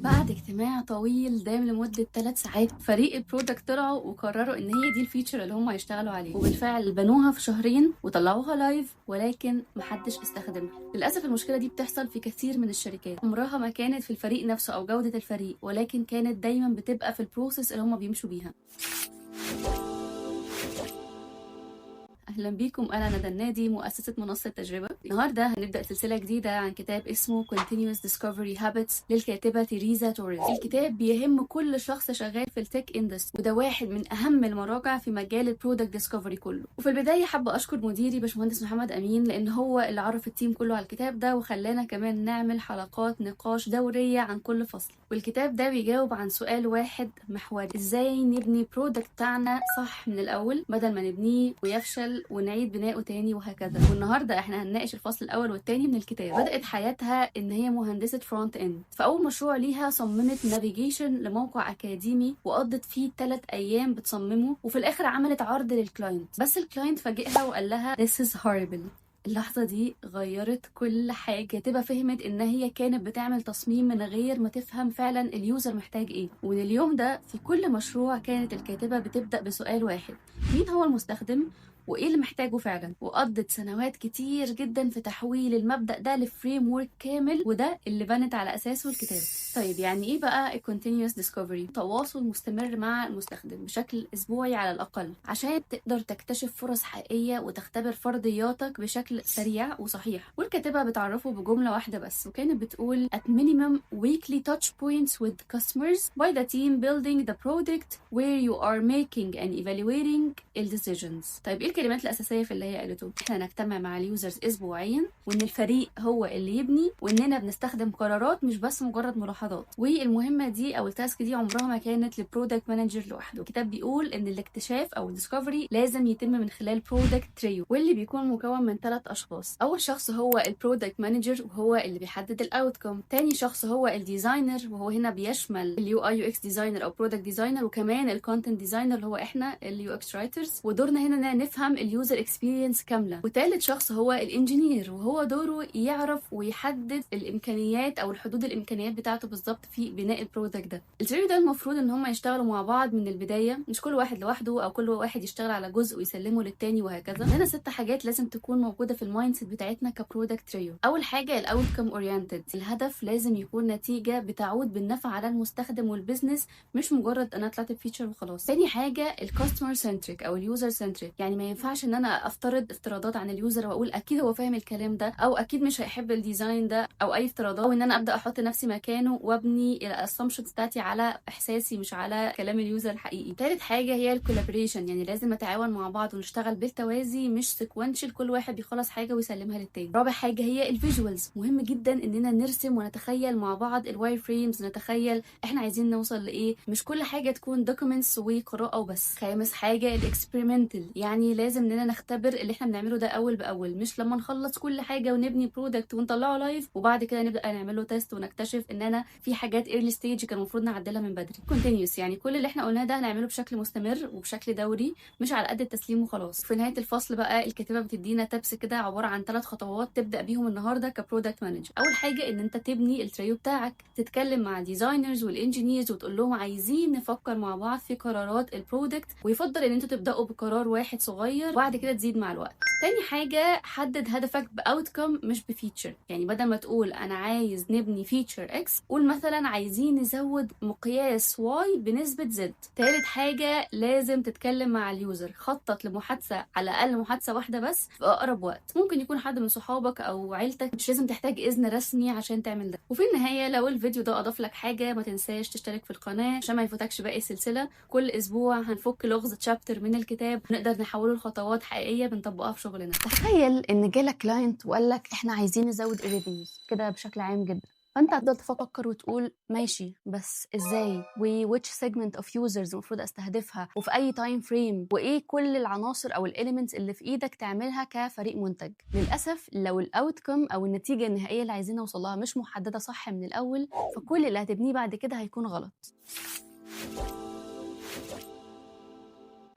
بعد اجتماع طويل دام لمدة 3 ساعات، فريق البرودكت طلعوا وقرروا ان هي دي الفيتشر اللي هم هيشتغلوا عليه، وبالفعل بنوها في شهرين وطلعوها لايف، ولكن محدش استخدمها. للاسف المشكلة دي بتحصل في كثير من الشركات، عمرها ما كانت في الفريق نفسه او جودة الفريق، ولكن كانت دايما بتبقى في البروسيس اللي هم بيمشوا بيها. اهلا بيكم، انا ندى النادي مؤسسه منصه تجربه. النهارده هنبدا سلسله جديده عن كتاب اسمه Continuous Discovery Habits للكاتبه تيريزا توريز. الكتاب بيهم كل شخص شغال في التك اندستري، وده واحد من اهم المراجع في مجال البرودكت ديسكفري كله. وفي البدايه حابه اشكر مديري باشمهندس محمد امين، لان هو اللي عرف التيم كله على الكتاب ده، وخلانا كمان نعمل حلقات نقاش دوريه عن كل فصل. والكتاب ده بيجاوب عن سؤال واحد محوري: ازاي نبني برودكت بتاعنا صح من الاول بدل ما نبنيه ويفشل ونعيد بناؤه تاني وهكذا. والنهارده احنا هنناقش الفصل الاول والتاني من الكتاب. بدات حياتها ان هي مهندسه فرونت اند، فاول مشروع ليها صممت نافيجيشن لموقع اكاديمي، وقضت فيه 3 ايام بتصممه، وفي الاخر عملت عرض للكلاينت، بس الكلاينت فاجئها وقال لها this is horrible. اللحظة دي غيرت كل حاجة. تبقى فهمت ان هي كانت بتعمل تصميم من غير ما تفهم فعلا اليوزر محتاج ايه. ومن اليوم ده في كل مشروع كانت الكاتبة بتبدأ بسؤال واحد: مين هو المستخدم وايه اللي محتاجه فعلا. وقضت سنوات كتير جدا في تحويل المبدأ ده لفريم ورك كامل، وده اللي بنت على اساسه الكتاب. طيب يعني ايه بقى الكونتينيوس ديسكفري؟ تواصل مستمر مع المستخدم بشكل اسبوعي على الاقل، عشان تقدر تكتشف فرص حقيقيه وتختبر فرضياتك بشكل سريع وصحيح. والكاتبه بتعرفه بجمله واحده بس، وكانت بتقول: at minimum weekly touch points with customers by the team building the product where you are making and evaluating decisions. طيب ايه الكلمات الاساسيه في اللي هي قالته؟ احنا نجتمع مع اليوزرز اسبوعيا، وان الفريق هو اللي يبني، واننا بنستخدم قرارات مش بس مجرد ملاحظات. والمهمه دي او التاسك دي عمرها ما كانت للبرودكت مانجر لوحده. الكتاب بيقول ان الاكتشاف او الديسكفري لازم يتم من خلال برودكت تريو، واللي بيكون مكون من 3 اشخاص. اول شخص هو البرودكت مانجر، وهو اللي بيحدد الاوتكم. تاني شخص هو الديزاينر، وهو هنا بيشمل اليو اي يو اكس ديزاينر او برودكت ديزاينر، وكمان الكونتنت ديزاينر اللي هو احنا اليو اكس رايترز، ودورنا هنا نفهم اليوزر اكسبيرينس كامله. وثالث شخص هو الانجينير، وهو دوره يعرف ويحدد الامكانيات او الحدود الامكانيات بتاعته بالظبط في بناء البرودكت ده. التريو ده المفروض ان هم يشتغلوا مع بعض من البدايه، مش كل واحد لوحده او كل واحد يشتغل على جزء ويسلمه للتاني وهكذا. هنا 6 حاجات لازم تكون موجوده في المايند سيت بتاعتنا كبرودكت تريو. اول حاجه الاوتكم اورينتد، الهدف لازم يكون نتيجه بتعود بالنفع على المستخدم والبيزنس، مش مجرد انا طلعت بفيتشر وخلاص. تاني حاجه الكاستمر سنتريك او اليوزر سنتريك، يعني ما ينفعش ان انا افترض افتراضات عن اليوزر واقول اكيد هو فاهم الكلام ده، او اكيد مش هيحب الديزاين ده، او اي افتراضات، او ان انا ابدا احط نفسي مكانه وابني الاسامبشنز بتاعتي على احساسي مش على كلام اليوزر الحقيقي. تالت حاجه هي الكولابوريشن، يعني لازم نتعاون مع بعض ونشتغل بالتوازي مش سيكونشال كل واحد بيخلص حاجه ويسلمها للتاني. رابع حاجه هي الفيجوالز، مهم جدا اننا نرسم ونتخيل مع بعض الواير فريمز، نتخيل احنا عايزين نوصل لايه، مش كل حاجه تكون دوكيومنتس وقراءه وبس. خامس حاجه الاكسبيرمنتال، يعني لازم اننا نختبر اللي احنا بنعمله ده اول باول، مش لما نخلص كل حاجه ونبني برودكت ونطلعه لايف وبعد كده نبدا نعمل له تيست ونكتشف اننا في حاجات ايرلي ستيج كان المفروض نعدلها من بدري. كونتينيوس، يعني كل اللي احنا قلناه ده هنعمله بشكل مستمر وبشكل دوري، مش على قد التسليم وخلاص. في نهايه الفصل بقى الكاتبه بتدينا تبس كده عباره عن 3 خطوات تبدا بيهم النهارده كبرودكت مانجر. اول حاجه ان انت تبني التريو بتاعك، تتكلم مع الديزاينرز والانجينيرز وتقول لهم عايزين نفكر مع بعض في قرارات البرودكت، ويفضل ان انتوا تبداوا بقرار واحد صغير وبعد كده تزيد مع الوقت. تاني حاجه حدد هدفك باوتكم مش بفيتشر، يعني بدل ما تقول انا عايز نبني فيتشر اكس، قول مثلا عايزين نزود مقياس واي بنسبه زد. تالت حاجه لازم تتكلم مع اليوزر، خطط لمحادثه على الاقل محادثه واحده بس في اقرب وقت، ممكن يكون حد من صحابك او عيلتك، مش لازم تحتاج اذن رسمي عشان تعمل ده. وفي النهايه لو الفيديو ده اضاف لك حاجه ما تنساش تشترك في القناه عشان ما يفوتكش باقي السلسله. كل اسبوع هنفك لغز تشابتر من الكتاب ونقدر نحوله لخطوات حقيقيه بنطبقها في شغلنا. تخيل ان جالك كلاينت وقال لك احنا عايزين نزود الريفيوز كده بشكل عام جدا، فانت هتفضل تفكر وتقول ماشي بس ازاي، و which segment of users المفروض استهدفها، وفي اي تايم فريم، وايه كل العناصر او الاليمنتس اللي في ايدك تعملها كفريق منتج. للاسف لو الاوتكم او النتيجه النهائيه اللي عايزين نوصلها مش محدده صح من الاول، فكل اللي هتبنيه بعد كده هيكون غلط.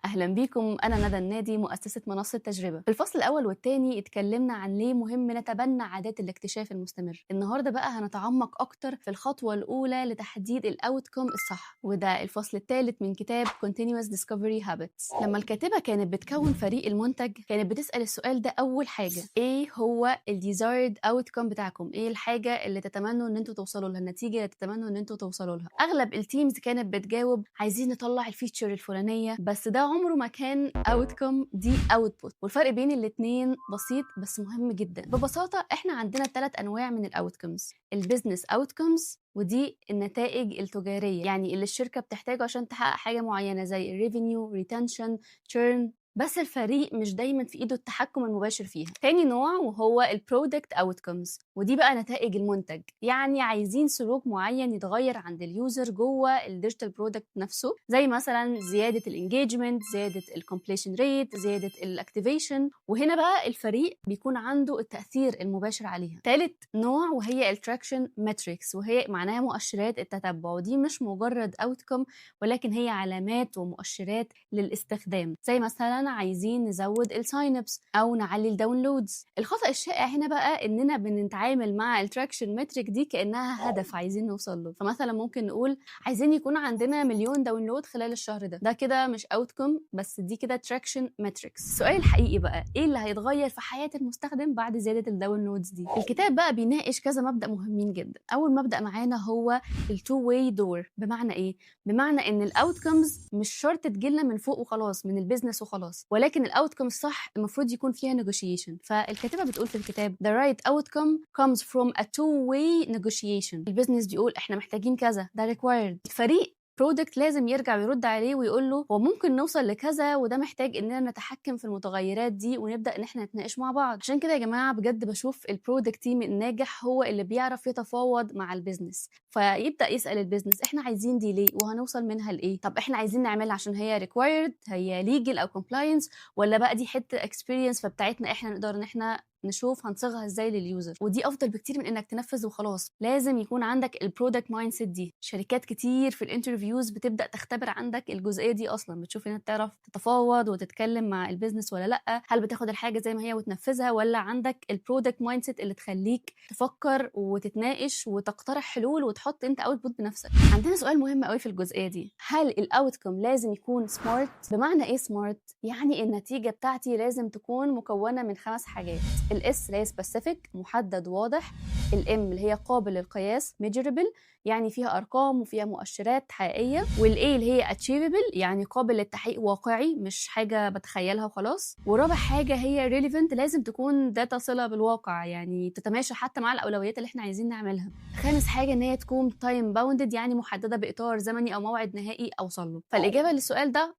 أهلا بيكم، أنا ندى النادي مؤسسة منصة تجربة. في الفصل الأول والتاني اتكلمنا عن ليه مهم نتبنى عادات الاكتشاف المستمر. النهاردة بقى هنتعمق أكتر في الخطوة الأولى لتحديد الأوتكم الصح، وده الفصل الثالث من كتاب Continuous Discovery Habits. لما الكاتبة كانت بتكون فريق المنتج كانت بتسأل السؤال ده أول حاجة: إيه هو ال desired outcome بتاعكم؟ إيه الحاجة اللي تتمنوا إن أنتوا توصلوا لها، النتيجة اللي تتمنوا إن أنتوا توصلوا لها؟ أغلب التيمز كانت بتجاوب عايزين نطلع الفيتشر الفلانية، بس ده عمره ما كان outcome، دي output. والفرق بين الاتنين بسيط بس مهم جدا. ببساطة احنا عندنا 3 أنواع من الاوتكمز: البيزنس outcomes، ودي النتائج التجارية، يعني اللي الشركة بتحتاجه عشان تحقق حاجة معينة زي الريفينيو، ريتنشن، churn، بس الفريق مش دايما في ايده التحكم المباشر فيها. تاني نوع وهو البرودكت اوتكمز، ودي بقى نتائج المنتج، يعني عايزين سلوك معين يتغير عند اليوزر جوه الديجيتال برودكت نفسه، زي مثلا زياده الانجيجمنت، زياده الكومبليشن ريت، زياده الاكتيفيشن، وهنا بقى الفريق بيكون عنده التاثير المباشر عليها. ثالث نوع وهي التراكشن ماتريكس، وهي معناها مؤشرات التتبع، ودي مش مجرد اوتكم ولكن هي علامات ومؤشرات للاستخدام، زي مثلا عايزين نزود الساين ابس او نعلي الداونلودز. الخطأ الشائع هنا بقى اننا بنتعامل مع التراكشن متريك دي كانها هدف عايزين نوصل له، فمثلا ممكن نقول عايزين يكون عندنا 1,000,000 داونلود خلال الشهر ده كده مش اوتكم، بس دي كده تراكشن متريكس. السؤال الحقيقي بقى ايه اللي هيتغير في حياة المستخدم بعد زيادة الداونلودز دي؟ الكتاب بقى بيناقش كذا مبدأ مهمين جدا. اول مبدأ معانا هو التو واي دور. بمعنى ايه؟ بمعنى ان الاوتكمز مش شرط تجيلنا من فوق وخلاص، من البيزنس وخلاص، ولكن الاوتكم الصح المفروض يكون فيها نيجوشيشن. فالكاتبه بتقول في الكتاب the right outcome comes from a two-way negotiation. البيزنس بيقول احنا محتاجين كذا، ده required. الفريق برودكت لازم يرجع ويرد عليه ويقول له هو ممكن نوصل لكذا، وده محتاج اننا نتحكم في المتغيرات دي ونبدا ان احنا نتناقش مع بعض. عشان كده يا جماعه بجد بشوف البرودكت تيم الناجح هو اللي بيعرف يتفاوض مع البيزنس، فيبدا يسال البيزنس احنا عايزين دي ليه وهنوصل منها لايه؟ طب احنا عايزين نعملها عشان هي ريكوايرد، هي ليجل او كومبلاينس، ولا بقى دي حته اكسبيرينس فبتاعتنا احنا نقدر ان احنا نشوف هنصيغها ازاي لليوزر. ودي افضل بكتير من انك تنفذ وخلاص. لازم يكون عندك البرودكت مايند سيت دي. شركات كتير في الانترفيوز بتبدا تختبر عندك الجزئيه دي اصلا، بتشوف انك تعرف تتفاوض وتتكلم مع البيزنس ولا لا، هل بتاخد الحاجه زي ما هي وتنفذها، ولا عندك البرودكت مايند سيت اللي تخليك تفكر وتتناقش وتقترح حلول وتحط انت اوتبوت بنفسك. عندنا سؤال مهم قوي في الجزئيه دي: هل الاوتكم لازم يكون سمارت؟ بمعنى ايه سمارت؟ يعني النتيجه بتاعتي لازم تكون مكونه من 5 حاجات. الاس اللي هي سبيسيفيك، محدد واضح. الام اللي هي قابل للقياس، ميجربل، يعني فيها ارقام وفيها مؤشرات حقيقيه. والاي اللي هي اتشيفبل، يعني قابل للتحقيق، واقعي، مش حاجه بتخيلها وخلاص. ورابع حاجه هي ريليفنت، لازم تكون داتا صله بالواقع، يعني تتماشى حتى مع الاولويات اللي احنا عايزين نعملها. خامس حاجه ان هي تكون تايم باوندد، يعني محدده باطار زمني او موعد نهائي اوصل له. فالاجابه للسؤال ده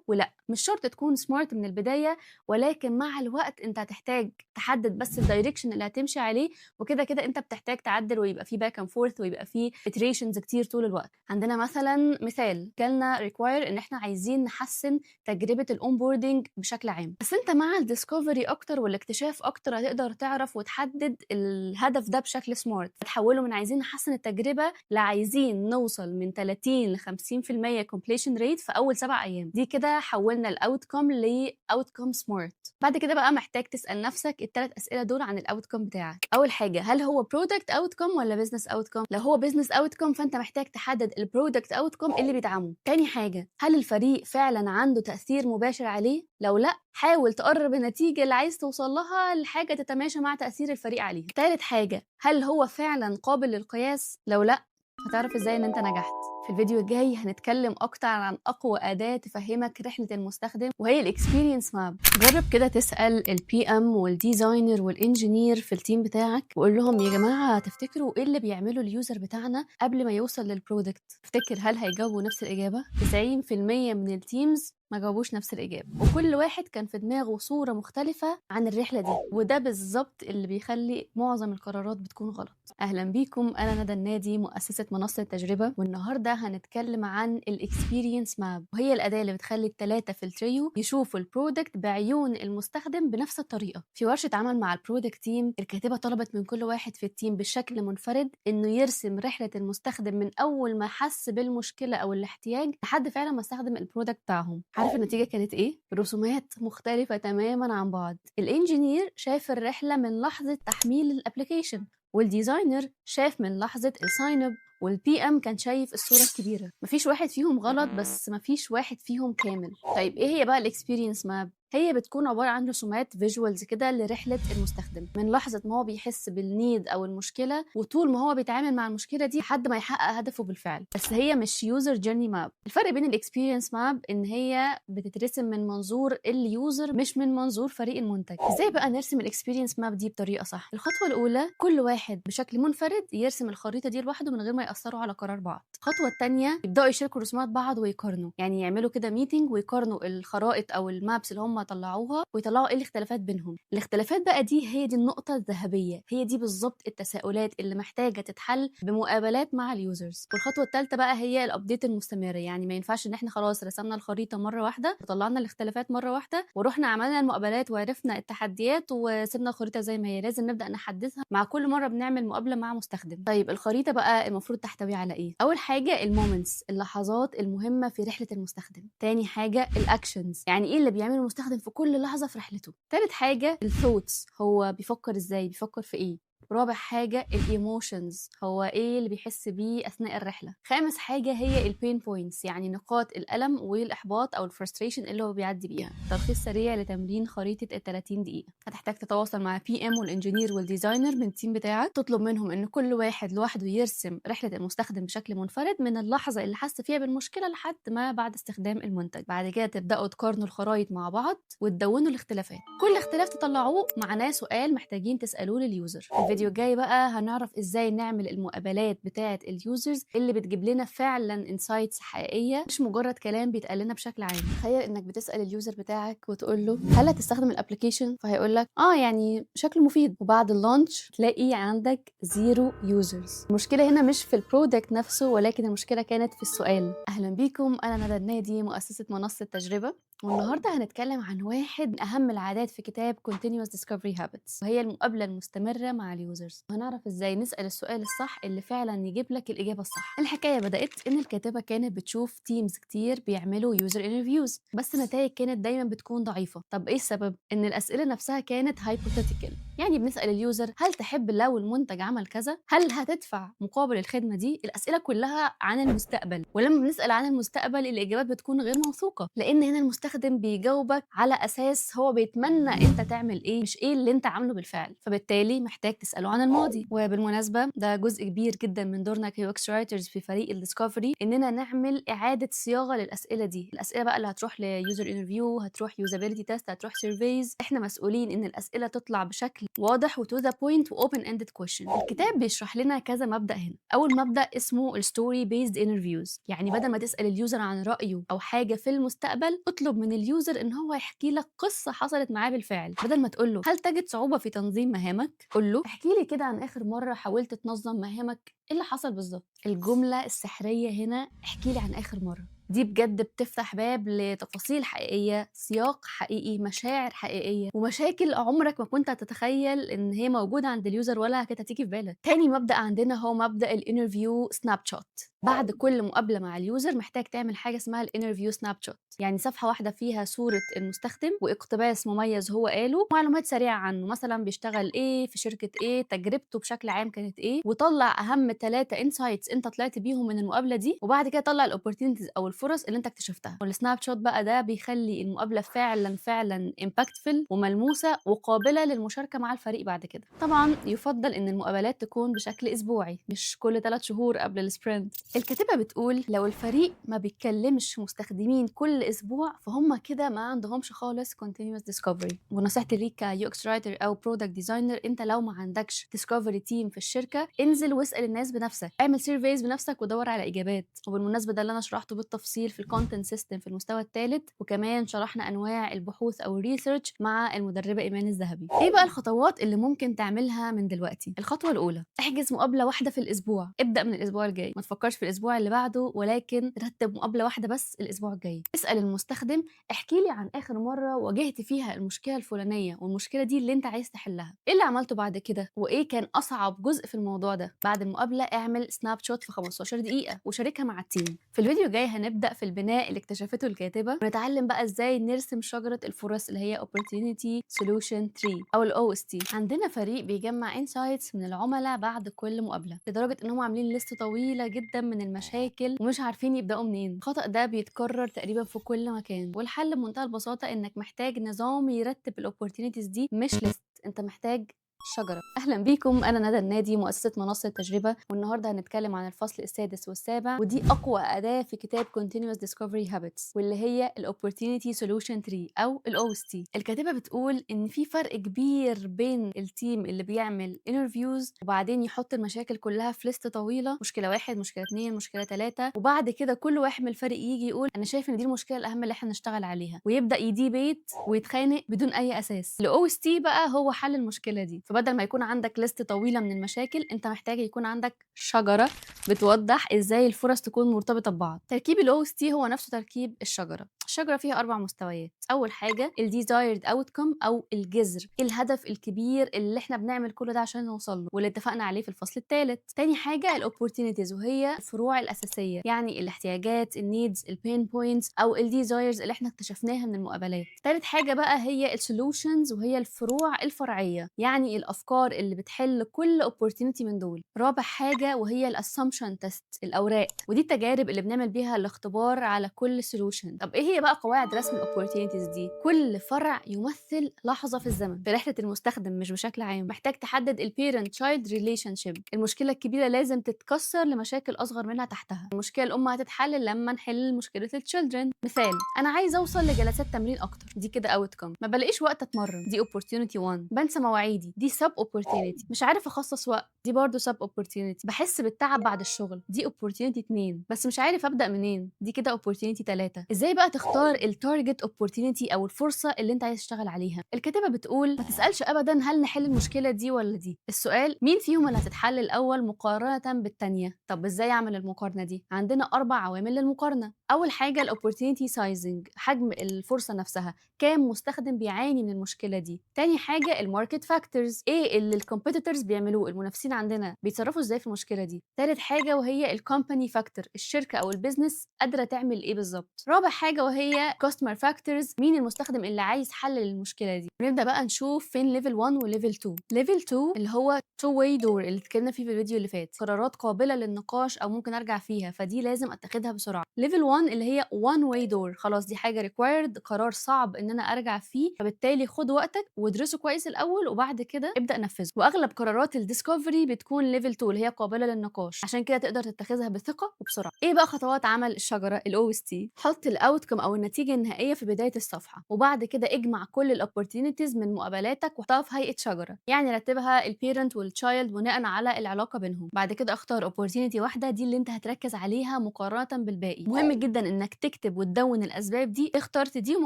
ولا. مش شرط تكون سمارت من البدايه، ولكن مع الوقت انت هتحتاج تحدد بس الدايركشن اللي هتمشي عليه، وكده كده انت بتحتاج تعدل ويبقى في باك اند فورث ويبقى في iterations كتير طول الوقت. عندنا مثلا مثال جالنا ريكواير ان احنا عايزين نحسن تجربه الاونبوردنج بشكل عام، بس انت مع الديسكفري اكتر والاكتشاف اكتر هتقدر تعرف وتحدد الهدف ده بشكل سمارت. تحوله من عايزين نحسن التجربه لعايزين نوصل من 30 ل 50% completion rate في اول 7 ايام. دي كده حولنا الاوتكم لاوتكم سمارت. بعد كده بقى محتاج تسال نفسك ال3 اسئله دول عن الاوتكم بتاعك. اول حاجه، هل هو برودكت اوتكم ولا بزنس اوتكم؟ لو هو بزنس اوتكم فانت محتاج تحدد البرودكت اوتكم اللي بيدعمه. تاني حاجه، هل الفريق فعلا عنده تاثير مباشر عليه؟ لو لا، حاول تقرب النتيجه اللي عايز توصل لها لحاجه تتماشى مع تاثير الفريق عليها. تالت حاجه، هل هو فعلا قابل للقياس؟ لو لا، هتعرف ازاي ان انت نجحت. في الفيديو الجاي هنتكلم اكتر عن اقوى اداه تفهمك رحله المستخدم، وهي الاكسبيرينس ماب. جرب كده تسال البي ام والديزاينر والانجينير في التيم بتاعك وقول لهم يا جماعه تفتكروا ايه اللي بيعمله اليوزر بتاعنا قبل ما يوصل للبرودكت؟ تفتكر هل هيجاوبوا نفس الاجابه؟ 90% من التيمز ما جاوبوش نفس الإجابة، وكل واحد كان في دماغه صورة مختلفة عن الرحلة دي، وده بالظبط اللي بيخلي معظم القرارات بتكون غلط. أهلا بيكم، أنا ندى النادي مؤسسة منصة تجربة، والنهاردة هنتكلم عن الإكسبيرينس ماب، وهي الأداة اللي بتخلي ال3 في التريو يشوفوا البرودكت بعيون المستخدم بنفس الطريقة. في ورشة عمل مع البرودكت تيم، الكاتبة طلبت من كل واحد في التيم بشكل منفرد إنه يرسم رحلة المستخدم من أول ما حس بالمشكلة أو الاحتياج لحد فعلا ما استخدم البرودكت بتاعهم. عارف النتيجة كانت ايه؟ رسومات مختلفة تماما عن بعض. الانجينير شاف الرحلة من لحظة تحميل الابليكيشن، والديزاينر شاف من لحظة الساين اب، والبي ام كان شايف الصورة الكبيرة. مفيش واحد فيهم غلط، بس مفيش واحد فيهم كامل. طيب ايه هي بقى الاكسبيرينس ماب؟ هي بتكون عبارة عن رسومات فيجوالز كده لرحلة المستخدم من لحظة ما هو بيحس بالنيد أو المشكلة، وطول ما هو بيتعامل مع المشكلة دي لحد ما يحقق هدفه بالفعل. بس هي مش يوزر جيرني ماب. الفرق بين الاكسبيرينس ماب إن هي بتترسم من منظور اليوزر مش من منظور فريق المنتج. ازاي بقى نرسم الاكسبيرينس ماب دي بطريقة صح؟ الخطوة الأولى، كل واحد بشكل منفرد يرسم الخريطة دي لوحده من غير ما يأثروا على قرار بعض. الخطوة الثانية، يبدأوا يشاركوا رسومات بعض ويقارنوا، يعني يعملوا كده ميتنج ويقارنوا الخرائط أو المابس اللي هم طلعوها ويطلعوا ايه الاختلافات بينهم. الاختلافات بقى دي هي دي النقطة الذهبية، هي دي بالظبط التساؤلات اللي محتاجة تتحل بمقابلات مع اليوزرز. والخطوة الثالثة بقى هي الابديت المستمر، يعني ما ينفعش ان احنا خلاص رسمنا الخريطة مرة واحدة وطلعنا الاختلافات مرة واحدة ورحنا عملنا المقابلات وعرفنا التحديات وسيبنا الخريطة زي ما هي. لازم نبدأ نحدثها مع كل مرة بنعمل مقابلة مع مستخدم. طيب الخريطة بقى المفروض تحتوي على ايه؟ اول حاجة المومنتس، اللحظات المهمة في رحلة المستخدم. تاني حاجة الاكشنز، يعني ايه اللي بيعمله المستخدم في كل لحظة في رحلته. تالت حاجة الثوتس، هو بيفكر ازاي، بيفكر في ايه. رابع حاجة الايموشنز، هو ايه اللي بيحس بيه اثناء الرحلة. خامس حاجة هي البين بوينتس، يعني نقاط الالم والاحباط او الفرستريشن اللي هو بيعدي بيها. تلخيص سريع لتمرين خريطة ال 30 دقيقة. هتحتاج تتواصل مع بي ام والانجينير والديزاينر من التيم بتاعك، تطلب منهم ان كل واحد لوحده يرسم رحلة المستخدم بشكل منفرد من اللحظة اللي حس فيها بالمشكلة لحد ما بعد استخدام المنتج. بعد كده تبداوا تقارنوا الخرائط مع بعض وتدونوا الاختلافات. كل اختلاف تطلعوه معناه سؤال محتاجين تسالوه لليوزر. الفيديو الجاي بقى هنعرف ازاي نعمل المقابلات بتاعه اليوزرز اللي بتجيب لنا فعلا انسايتس حقيقيه، مش مجرد كلام بيتقال لنا بشكل عام. تخيل انك بتسال اليوزر بتاعك وتقول له هل هتستخدم الابلكيشن، فهيقول لك يعني شكله مفيد، وبعد اللانش تلاقي عندك 0 يوزرز. المشكله هنا مش في البرودكت نفسه، ولكن المشكله كانت في السؤال. اهلا بيكم، انا ندى النادي، مؤسسه منصه تجربه، والنهارده هنتكلم عن واحد من اهم العادات في كتاب Continuous Discovery Habits، وهي المقابله المستمره مع اليوزرز. وهنعرف ازاي نسال السؤال الصح اللي فعلا يجيب لك الاجابه الصح. الحكايه بدات ان الكاتبه كانت بتشوف تيمز كتير بيعملوا يوزر انترفيوز، بس النتائج كانت دايما بتكون ضعيفه. طب ايه السبب؟ ان الاسئله نفسها كانت هايبوثيتيكال، يعني بنسال اليوزر هل تحب لو المنتج عمل كذا، هل هتدفع مقابل الخدمه دي. الاسئله كلها عن المستقبل، ولما بنسال عن المستقبل الاجابات بتكون غير موثوقه، لان هنا المستخدم بيجاوبك على اساس هو بيتمنى انت تعمل ايه، مش ايه اللي انت عامله بالفعل. فبالتالي محتاج تساله عن الماضي. وبالمناسبه ده جزء كبير جدا من دورنا كيو اكس رايترز في فريق الديسكفري، اننا نعمل اعاده صياغه للاسئله دي. الاسئله بقى اللي هتروح ليوزر انترفيو، هتروح يوزابيلتي تيست، هتروح سيرفيز. احنا مسؤولين ان الاسئله تطلع بشكل واضح وتو ذا بوينت واوبن اندد كويشن. الكتاب بيشرح لنا كذا مبدا هنا. اول مبدا اسمه الستوري بيزد انترفيوز، يعني بدل ما تسال اليوزر عن رايه او حاجه في المستقبل، اطلب من اليوزر ان هو يحكي لك قصه حصلت معاه بالفعل. بدل ما تقول له هل تجد صعوبه في تنظيم مهامك، قول له احكي لي كده عن اخر مره حاولت تنظم مهامك، ايه اللي حصل بالظبط. الجمله السحريه هنا احكي لي عن اخر مره، دي بجد بتفتح باب لتفاصيل حقيقيه، سياق حقيقي، مشاعر حقيقيه، ومشاكل عمرك ما كنت هتتخيل ان هي موجوده عند اليوزر ولا كانت هتيجي في بالك. تاني مبدا عندنا هو مبدا الانترفيو سناب شوت. بعد كل مقابله مع اليوزر محتاج تعمل حاجه اسمها الانترفيو سناب شوت، يعني صفحه واحده فيها صوره المستخدم واقتباس مميز هو قاله، معلومات سريعه عنه، مثلا بيشتغل ايه، في شركه ايه، تجربته بشكل عام كانت ايه، وطلع اهم 3 انسايتس انت طلعت بيهم من المقابله دي، وبعد كده طلع الاوبورتونيتيز او الفرص اللي انت اكتشفتها. والسناب شوت بقى ده بيخلي المقابله فعلا امباكتفل وملموسه وقابله للمشاركه مع الفريق بعد كده. طبعا يفضل ان المقابلات تكون بشكل اسبوعي مش كل 3 شهور قبل السبرنت. الكاتبه بتقول لو الفريق ما بيتكلمش مستخدمين كل اسبوع فهم كده ما عندهمش خالص continuous discovery. ونصيحتي ليك كيو اكس رايتر او برودكت ديزاينر، انت لو ما عندكش discovery تيم في الشركه، انزل واسال الناس بنفسك، اعمل سيرفيز بنفسك ودور على اجابات. وبالمناسبه ده اللي انا شرحته بالتفصيل في الكونتنت سيستم في المستوى الثالث، وكمان شرحنا انواع البحوث او الريسيرش مع المدربه ايمان الذهبي. ايه بقى الخطوات اللي ممكن تعملها من دلوقتي؟ الخطوه الاولى، احجز مقابله واحده في الاسبوع، ابدا من الاسبوع الجاي، ما تفكرش في الاسبوع اللي بعده، ولكن رتب مقابله واحده بس الاسبوع الجاي. اسال المستخدم احكي لي عن اخر مره واجهت فيها المشكله الفلانيه والمشكله دي اللي انت عايز تحلها، ايه اللي عملته بعد كده وايه كان اصعب جزء في الموضوع ده. بعد المقابله اعمل سناب شوت في 15 دقيقه وشاركها مع التيم. في الفيديو الجاي هنبدا في البناء اللي اكتشفته الكاتبه، ونتعلم بقى ازاي نرسم شجره الفرص اللي هي Opportunity Solution Tree او ال OST. عندنا فريق بيجمع انسايتس من العملاء بعد كل مقابله، لدرجه ان هم عاملين ليست طويله جدا من المشاكل ومش عارفين يبداوا منين. الخطأ ده بيتكرر تقريبا في كل مكان، والحل بمنتهى البساطه انك محتاج نظام يرتب الاوبورتيونيتيز دي، مش ليست. انت محتاج شجرة. أهلا بيكم، أنا ندى النادي مؤسسة منصة تجربة، والنهاردة هنتكلم عن الفصل السادس والسابع، ودي أقوى أداة في كتاب Continuous Discovery Habits، واللي هي ال Opportunity Solution Tree أو ال OST. الكاتبة بتقول إن في فرق كبير بين التيم اللي بيعمل interviews وبعدين يحط المشاكل كلها في ليست طويلة، مشكلة واحد، مشكلة اتنين، مشكلة تلاتة، وبعد كده كل واحد من الفريق يجي يقول أنا شايف إن دي المشكلة الأهم اللي إحنا نشتغل عليها، ويبدأ يديبيت ويتخانق بدون أي أساس. ال OST بقى هو حل المشكلة دي. فبدل ما يكون عندك ليست طويلة من المشاكل، انت محتاج يكون عندك شجرة بتوضح ازاي الفرص تكون مرتبطة ببعض. تركيب ال OST هو نفسه تركيب الشجرة. الشجرة فيها 4 مستويات. أول حاجة ال desired outcome أو الجذر، الهدف الكبير اللي احنا بنعمل كل ده عشان نوصل له، واللي اتفقنا عليه في الفصل الثالث. تاني حاجة ال opportunities، وهي الفروع الأساسية، يعني الاحتياجات، النيدز، البين بوينتس أو ال desires اللي احنا اكتشفناها من المقابلات. تالت حاجة بقى هي ال solutions، وهي الفروع الفرعية، يعني الأفكار اللي بتحل كل opportunity من دول. رابع حاجة وهي ال assumption test، الأوراق، ودي التجارب اللي بنعمل بيها الاختبار على كل solution. طب ايه هي بقى قواعد رسم ال opportunities دي؟ كل فرع يمثل لحظة في الزمن في رحلة المستخدم، مش بشكل عام. محتاج تحدد ال parent child relationship، المشكلة الكبيرة لازم تتكسر لمشاكل أصغر منها تحتها. المشكلة الأم هتتحل لما نحل مشكلة ال children. مثال، أنا عايز أوصل لجلسات تمرين أكتر، دي كده outcome. ما بلاقيش وقت أتمرن، دي opportunity 1. بنسى مواعيدي، دي sub opportunity. مش عارف أخصص وقت، دي برضه sub opportunity. بحس بالتعب بعد الشغل، دي opportunity 2. بس مش عارف أبدأ منين، دي كده opportunity 3. إزاي بقى تختار ال target opportunity أو الفرصة اللي أنت عايز تشتغل عليها؟ الكاتبة بتقول ما تسألش أبدا هل نحل المشكلة دي ولا دي، السؤال مين فيهم اللي هتتحل الأول مقارنة بالتانية. طب إزاي أعمل المقارنة دي؟ عندنا 4 عوامل للمقارنة. أول حاجة ال opportunity sizing، حجم الفرصة نفسها، كام مستخدم بيعاني من المشكلة دي. تاني حاجة الماركت فاكتورز، ايه اللي الكومبيتيتورز بيعملوه، المنافسين عندنا بيتصرفوا ازاي في المشكلة دي. تالت حاجة وهي الكومباني فاكتور، الشركة او البيزنس قادرة تعمل ايه بالظبط. رابع حاجة وهي كاستمر فاكتورز، مين المستخدم اللي عايز حل للمشكلة دي. نبدأ بقى نشوف فين ليفل 1 وليفل 2. ليفل 2 اللي هو تو واي دور اللي اتكلمنا فيه في الفيديو اللي فات، قرارات قابلة للنقاش او ممكن ارجع فيها، فدي لازم اتخذها بسرعة. ليفل 1 اللي هي وان واي دور، خلاص دي حاجة ريكوايرد، قرار صعب ان انا ارجع فيه، فبالتالي خد وقتك وادرسه كويس الاول وبعد كده ابدا نفذه. واغلب قرارات الديسكفري بتكون ليفل 2 اللي هي قابله للنقاش، عشان كده تقدر تتخذها بثقه وبسرعه. ايه بقى خطوات عمل الشجره الاو اس تي؟ حط الاوتكم او النتيجه النهائيه في بدايه الصفحه، وبعد كده اجمع كل الاوبورتيونيتيز من مقابلاتك وحطها في هيئه شجره، يعني رتبها البيرنت والتشايلد بناء على العلاقه بينهم. بعد كده اختار اوبورتيونيتي واحده، دي اللي انت هتركز عليها مقارنه بالباقي. مهم جدا انك تكتب وتدون الاسباب دي، اخترت دي وما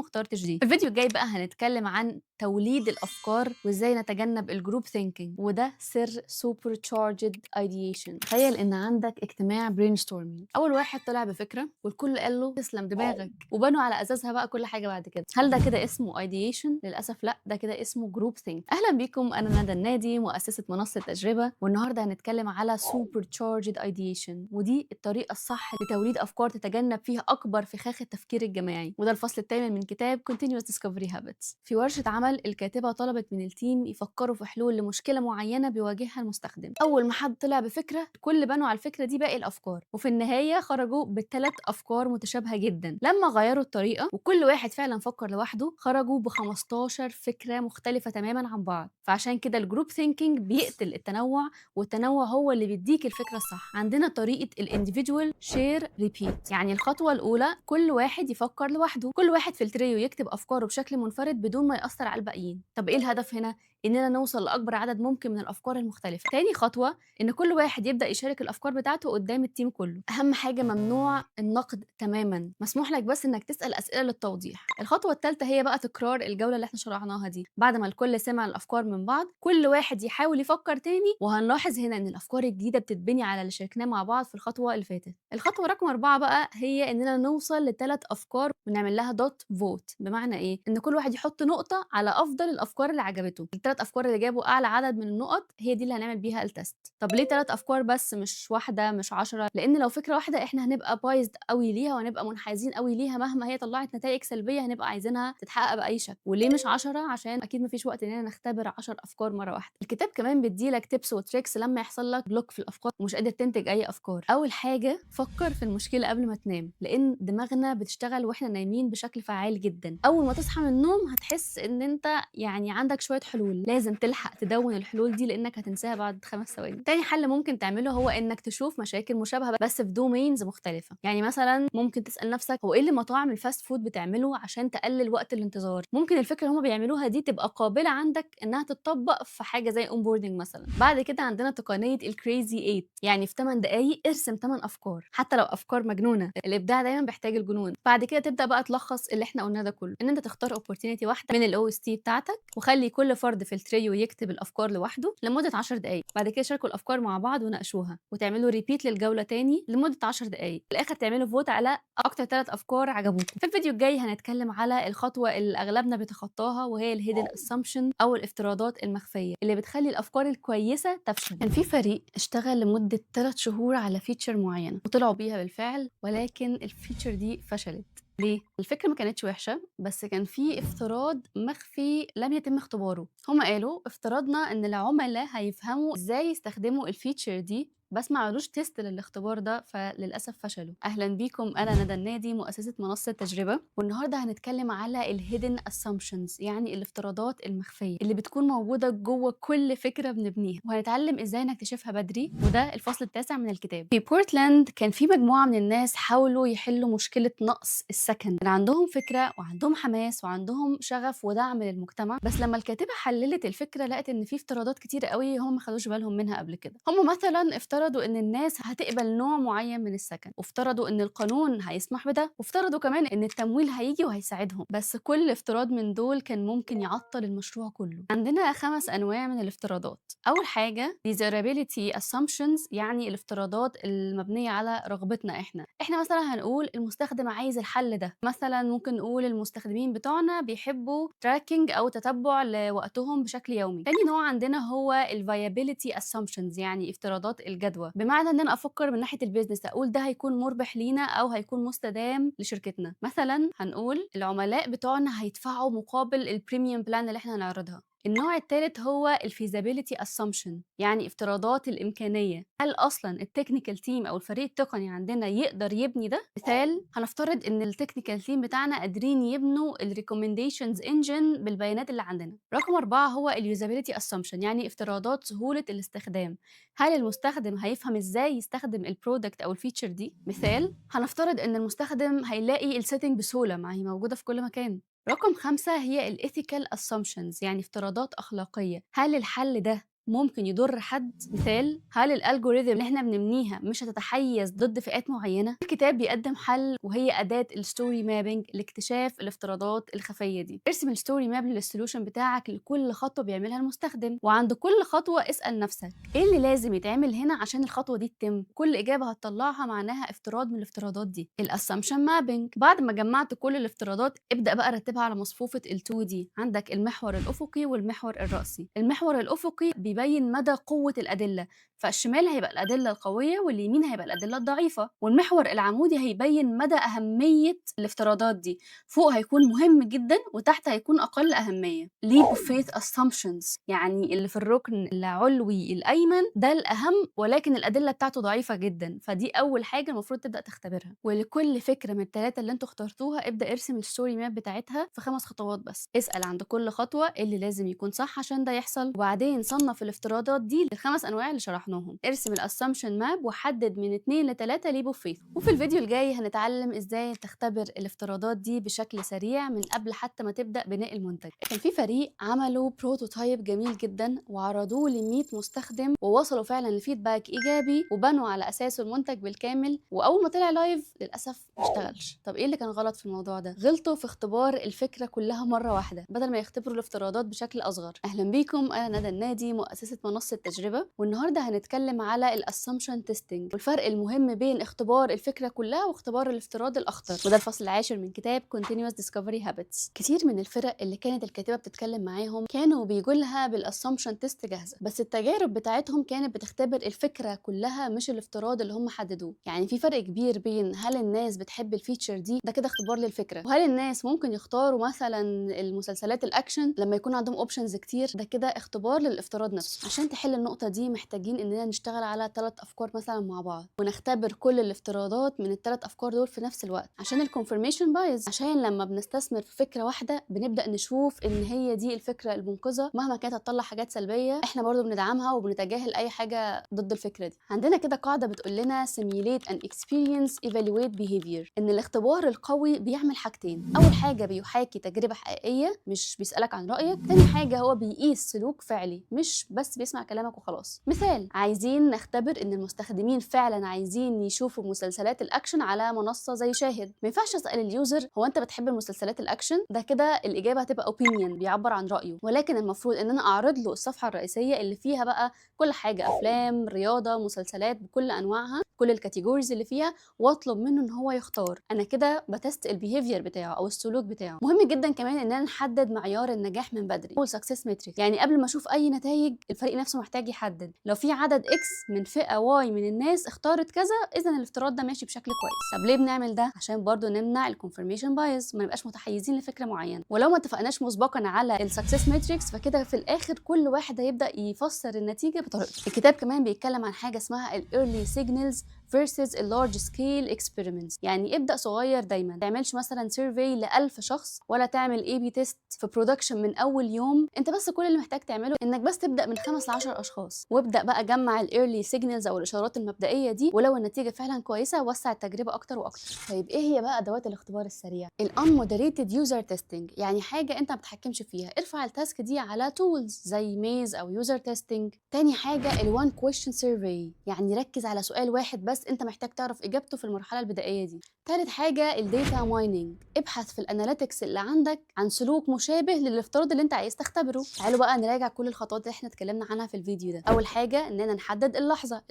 اخترتش دي. في الفيديو الجاي بقى هنتكلم عن توليد الافكار وازاي نتجنب الجروب ثينكينج، وده سر سوبر تشارجد ايديشن. تخيل ان عندك اجتماع برين ستورمينج، اول واحد طلع بفكره والكل قال له تسلم دماغك، وبنوا على اساسها بقى كل حاجه بعد كده. هل ده كده اسمه ايديشن؟ للاسف لا، ده كده اسمه جروب ثينك. اهلا بيكم، انا ندى النادي مؤسسه منصه تجربه، والنهارده هنتكلم على سوبر تشارجد ايديشن، ودي الطريقه الصح لتوليد افكار تتجنب فيها اكبر فخاخ التفكير الجماعي. وده الفصل الثامن من كتاب Continuous Discovery Habits. في ورشه عمل الكاتبه طلبت من التيم يفكروا في حلول لمشكله معينه بيواجهها المستخدم. اول ما حد طلع بفكره الكل بنوا على الفكره دي باقي الافكار، وفي النهايه خرجوا ب3 افكار متشابهه جدا. لما غيروا الطريقه وكل واحد فعلا فكر لوحده، خرجوا ب15 فكره مختلفه تماما عن بعض. فعشان كده الجروب ثينكينج بيقتل التنوع، والتنوع هو اللي بيديك الفكره الصح. عندنا طريقه الانديفيدوال شير ريبيت، يعني الخطوه الاولى كل واحد يفكر لوحده، كل واحد في التريو يكتب افكاره بشكل منفرد بدون ما ياثر على الباقيين. طب ايه الهدف هنا؟ اننا نوصل لاكبر عدد ممكن من الافكار المختلفه. تاني خطوه ان كل واحد يبدا يشارك الافكار بتاعته قدام التيم كله. اهم حاجه ممنوع النقد تماما، مسموح لك بس انك تسال اسئله للتوضيح. الخطوه الثالثه هي بقى تكرار الجوله اللي احنا شرحناها دي. بعد ما الكل سمع الافكار من بعض، كل واحد يحاول يفكر تاني، وهنلاحظ هنا ان الافكار الجديده بتتبني على اللي شاركناه مع بعض في الخطوه اللي فاتت. الخطوه رقم 4 بقى هي اننا نوصل لثلاث افكار ونعمل لها دوت فوت. بمعنى ايه؟ ان كل واحد يحط نقطه على افضل الافكار اللي عجبته. الثلاث افكار اللي جابوا اعلى عدد من النقط هي دي اللي هنعمل بيها التست. طب ليه ثلاث افكار بس مش واحده مش 10؟ لان لو فكره واحده احنا هنبقى بايزد قوي ليها وهنبقى منحازين قوي ليها، مهما هي طلعت نتائج سلبيه هنبقى عايزينها تتحقق باي شكل. وليه مش 10؟ عشان اكيد مفيش وقت اننا نختبر 10 افكار مره واحده. الكتاب كمان بيديلك تيبس وتريكس لما يحصل لك بلوك في الافكار ومش قادر تنتج اي افكار. اول حاجه فكر في المشكله قبل ما تنام، لان دماغنا بتشتغل واحنا نايمين بشكل فعال جدا. اول ما تصحى من النوم هتحس ان انت يعني عندك شويه حلول، لازم تلحق تدون الحلول دي لانك هتنساها بعد 5 ثواني. تاني حل ممكن تعمله هو انك تشوف مشاكل مشابهه بس في دومينز مختلفه. يعني مثلا ممكن تسال نفسك هو ايه اللي مطاعم الفاست فود بتعمله عشان تقلل وقت الانتظار. ممكن الفكره اللي هم بيعملوها دي تبقى قابله عندك انها تتطبق في حاجه زي اونبوردنج مثلا. بعد كده عندنا تقنيه الكريزي 8، يعني في 8 دقائق ارسم 8 افكار حتى لو افكار مجنونه. الابداع دايما بيحتاج الجنون. بعد كده تبدا بقى تلخص اللي احنا قلناه ده كله، ان انت تختار اوبورتيونيتي واحده من الاو اس تي بتاعتك، وخلي كل فرد في التريو يكتب الافكار لوحده لمده 10 دقائق. بعد كده شاركوا الافكار مع بعض وناقشوها، وتعملوا ريبيت للجوله تاني لمده 10 دقائق. في الاخر تعملوا فوت على اكتر 3 افكار عجبوكم. في الفيديو الجاي هنتكلم على الخطوه اللي اغلبنا بيتخطاها، وهي الهيدن اسامبشن او الافتراضات المخفيه اللي بتخلي الافكار الكويسه تفشل. كان في فريق اشتغل لمده 3 شهور على فيتشر معينه وطلعوا بيها بالفعل، ولكن الفيتشر دي فشلت. ليه؟ الفكرة ما كانتش وحشة، بس كان في افتراض مخفي لم يتم اختباره. هم قالوا افترضنا ان العملاء هيفهموا ازاي يستخدموا الفيتشر دي، بس ما عملوش تيست للاختبار ده، فللاسف فشلوا. اهلا بيكم، انا ندى النادي مؤسسه منصه تجربه، والنهارده هنتكلم على الهيدن اسامبشنز، يعني الافتراضات المخفيه اللي بتكون موجوده جوه كل فكره بنبنيها، وهنتعلم ازاي نكتشفها بدري. وده الفصل التاسع من الكتاب. في بورتلاند كان في مجموعه من الناس حاولوا يحلوا مشكله نقص السكن. كان عندهم فكره وعندهم حماس وعندهم شغف ودعم للمجتمع، بس لما الكاتبه حللت الفكره لقت ان في افتراضات كتير قوي هم ما خدوش بالهم منها قبل كده. هم مثلا افترضوا ان الناس هتقبل نوع معين من السكن، وافترضوا ان القانون هيسمح بده، وافترضوا كمان ان التمويل هيجي وهيساعدهم. بس كل افتراض من دول كان ممكن يعطل المشروع كله. عندنا 5 انواع من الافتراضات. اول حاجه desirability assumptions، يعني الافتراضات المبنيه على رغبتنا احنا مثلا هنقول المستخدم عايز الحل ده. مثلا ممكن نقول المستخدمين بتوعنا بيحبوا تراكنج او تتبع لوقتهم بشكل يومي. تاني نوع عندنا هو الفايابيليتي assumptions، يعني افتراضات الجدوى، بمعنى ان انا افكر من ناحيه البيزنس، اقول ده هيكون مربح لينا او هيكون مستدام لشركتنا. مثلا هنقول العملاء بتوعنا هيدفعوا مقابل البريميوم بلان اللي احنا هنعرضها. النوع الثالث هو الفيزابيليتي اسامبشن، يعني افتراضات الامكانيه. هل اصلا التكنيكال تيم او الفريق التقني عندنا يقدر يبني ده؟ مثال، هنفترض ان التكنيكال تيم بتاعنا قادرين يبنوا الريكومنديشنز انجن بالبيانات اللي عندنا. رقم 4 هو اليوزابيليتي اسامبشن، يعني افتراضات سهوله الاستخدام. هل المستخدم هيفهم ازاي يستخدم البرودكت او الفيتشر دي؟ مثال، هنفترض ان المستخدم هيلاقي السيتنج بسهوله، ما هي موجوده في كل مكان. رقم 5 هي الإيثيكال assumptions، يعني افتراضات أخلاقية. هل الحل ده ممكن يضر حد؟ مثال، هل الالجوريثم اللي احنا بنبنيها مش هتتحيز ضد فئات معينه؟ الكتاب بيقدم حل، وهي اداه الستوري مابينج لاكتشاف الافتراضات الخفيه دي. ارسم الستوري ماب للسولوشن بتاعك لكل خطوه بيعملها المستخدم، وعند كل خطوه اسال نفسك ايه اللي لازم يتعمل هنا عشان الخطوه دي تتم. كل اجابه هتطلعها معناها افتراض من الافتراضات دي. الاسامبشن مابينج، بعد ما جمعت كل الافتراضات ابدا بقى رتبها على مصفوفه ال2 دي. عندك المحور الافقي والمحور الراسي. المحور الافقي بيبين مدى قوة الأدلة، فالشمال هيبقى الأدلة القوية واليمين هيبقى الأدلة الضعيفة. والمحور العمودي هيبين مدى أهمية الافتراضات دي، فوق هيكون مهم جدا وتحت هيكون أقل أهمية. leap of faith assumptions، يعني اللي في الركن العلوي الأيمن ده الأهم، ولكن الأدلة بتاعته ضعيفة جدا، فدي أول حاجة المفروض تبدأ تختبرها. ولكل فكرة من ال3 اللي انتوا اخترتوها ابدأ ارسم الستوري ماب بتاعتها في 5 خطوات بس. اسأل عند كل خطوة ايه اللي لازم يكون صح عشان ده يحصل، وبعدين صنف الافتراضات دي للخمس انواع اللي شرحناهم. ارسم الاسامبشن ماب وحدد من 2 ل 3 ليب اوف فيث. وفي الفيديو الجاي هنتعلم ازاي تختبر الافتراضات دي بشكل سريع من قبل حتى ما تبدا بناء المنتج. كان في فريق عملوا بروتوتايب جميل جدا وعرضوه ل 100 مستخدم ووصلوا فعلا لفيدباك ايجابي وبنوا على اساسه المنتج بالكامل، واول ما طلع لايف للاسف ما اشتغلش. طب ايه اللي كان غلط في الموضوع ده؟ غلطوا في اختبار الفكره كلها مره واحده بدل ما يختبروا الافتراضات بشكل اصغر. اهلا بيكم، انا ندى النادي مؤسسه منصه تجربه، والنهارده هنتكلم على الاسامبشن تيستنج والفرق المهم بين اختبار الفكره كلها واختبار الافتراض الاخطر، وده الفصل العاشر من كتاب Continuous Discovery Habits. كتير من الفرق اللي كانت الكاتبه بتتكلم معاهم كانوا بيجوا لها بالاسامبشن تيست جاهزه، بس التجارب بتاعتهم كانت بتختبر الفكره كلها مش الافتراض اللي هم حددوه. يعني في فرق كبير بين هل الناس بتحب الفيتشر دي، ده كده اختبار للفكره، وهل الناس ممكن يختاروا مثلا المسلسلات الاكشن لما يكون عندهم اوبشنز كتير، ده كده اختبار للافتراض نفسه. عشان تحل النقطه دي محتاجين اننا نشتغل على 3 افكار مثلا مع بعض ونختبر كل الافتراضات من ال3 افكار دول في نفس الوقت عشان الكونفirmation بايز، عشان لما بنستثمر في فكره واحده بنبدا نشوف ان هي دي الفكره المنقذه مهما كانت هتطلع حاجات سلبيه احنا برضو بندعمها وبنتجاهل اي حاجه ضد الفكره دي. عندنا كده قاعده بتقول لنا simulate and experience evaluate behavior، ان الاختبار القوي بيعمل حاجتين. اول حاجه بيحاكي تجربه حقيقيه مش بيسالك عن رايك، تاني حاجه هو بيقيس سلوك فعلي مش بس بيسمع كلامك وخلاص. مثال، عايزين نختبر ان المستخدمين فعلا عايزين يشوفوا مسلسلات الاكشن على منصه زي شاهد. ما ينفعش اسال اليوزر هو انت بتحب المسلسلات الاكشن، ده كده الاجابه هتبقى opinion بيعبر عن رايه، ولكن المفروض ان انا اعرض له الصفحه الرئيسيه اللي فيها بقى كل حاجه، افلام، رياضه، مسلسلات بكل انواعها، كل الكاتيجوريز اللي فيها، واطلب منه ان هو يختار. انا كده بتست البيهيفير بتاعه او السلوك بتاعه. مهم جدا كمان اننا نحدد معيار النجاح من بدري، هو سكسس ماتريك. يعني قبل ما اشوف اي نتائج الفريق نفسه محتاج يحدد لو في عدد اكس من فئه واي من الناس اختارت كذا، اذا الافتراض ده ماشي بشكل كويس. طب ليه بنعمل ده؟ عشان برضو نمنع الكونفirmation بايز، ما نبقاش متحيزين لفكره معينه. ولو ما اتفقناش مسبقا على السكسس ماتريكس فكده في الاخر كل واحد هيبدا يفسر النتيجه بطريقته. الكتاب كمان بيتكلم عن حاجه اسمها الايرلي سيجنالز versus اللارج سكيل اكسبيرمنتس. يعني ابدا صغير دايما، ما تعملش مثلا سيرفي ل1000 شخص ولا تعمل اي بي تيست في برودكشن من اول يوم. انت بس كل اللي محتاج تعمله انك بس تبدا من 5 ل 10 اشخاص، وابدا بقى جمع الايرلي سيجنالز او الاشارات المبدئيه دي، ولو النتيجه فعلا كويسه وسع التجربه اكتر واكتر. طيب ايه هي بقى ادوات الاختبار السريع؟ الانمودريتد يوزر تيستنج، يعني حاجه انت ما بتتحكمش فيها، ارفع التاسك دي على تولز زي ميز او يوزر تيستنج. تاني حاجه الوان كويشن سيرفي، يعني ركز على سؤال واحد بس انت محتاج تعرف اجابته في المرحله البدائيه دي. تالت حاجه الداتا مايننج، ابحث في الاناليتكس اللي عندك عن سلوك مشابه للافتراض اللي انت عايز تختبره. تعالوا بقى نراجع كل الخطوات اللي احنا اتكلمنا عنها في الفيديو ده. اول حاجه اننا نحدد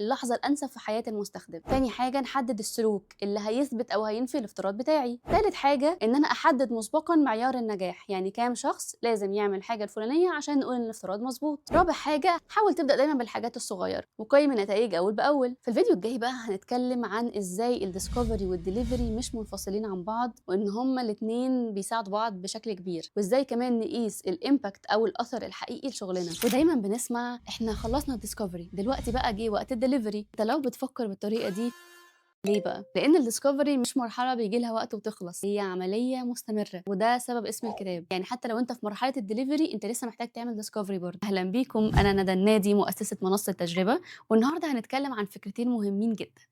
اللحظه الانسب في حياه المستخدم. تاني حاجه نحدد السلوك اللي هيثبت او هينفي الافتراض بتاعي. تالت حاجه ان انا احدد مسبقا معيار النجاح، يعني كام شخص لازم يعمل الحاجه الفلانيه عشان نقول ان الافتراض مظبوط. رابع حاجه حاول تبدا دايما بالحاجات الصغيره وقيم النتائج اول باول. في الفيديو الجاي بقى هنتكلم عن ازاي الديسكفري والدليفري مش منفصلين عن بعض، وان هما الاثنين بيساعدوا بعض بشكل كبير، وازاي كمان نقيس الامباكت او الاثر الحقيقي لشغلنا. ودايما بنسمع احنا خلصنا الديسكفري دلوقتي بقى جه وقت الدليفري. انت لو بتفكر بالطريقه دي ليه بقى؟ لأن الديسكفري مش مرحلة بيجي لها وقت وتخلص، هي عملية مستمرة، وده سبب اسم الكتاب. يعني حتى لو أنت في مرحلة الدليفري أنت لسه محتاج تعمل ديسكفري برضه. أهلا بيكم، أنا ندى النادي مؤسسة منصة تجربة، والنهارده هنتكلم عن فكرتين مهمين جدا.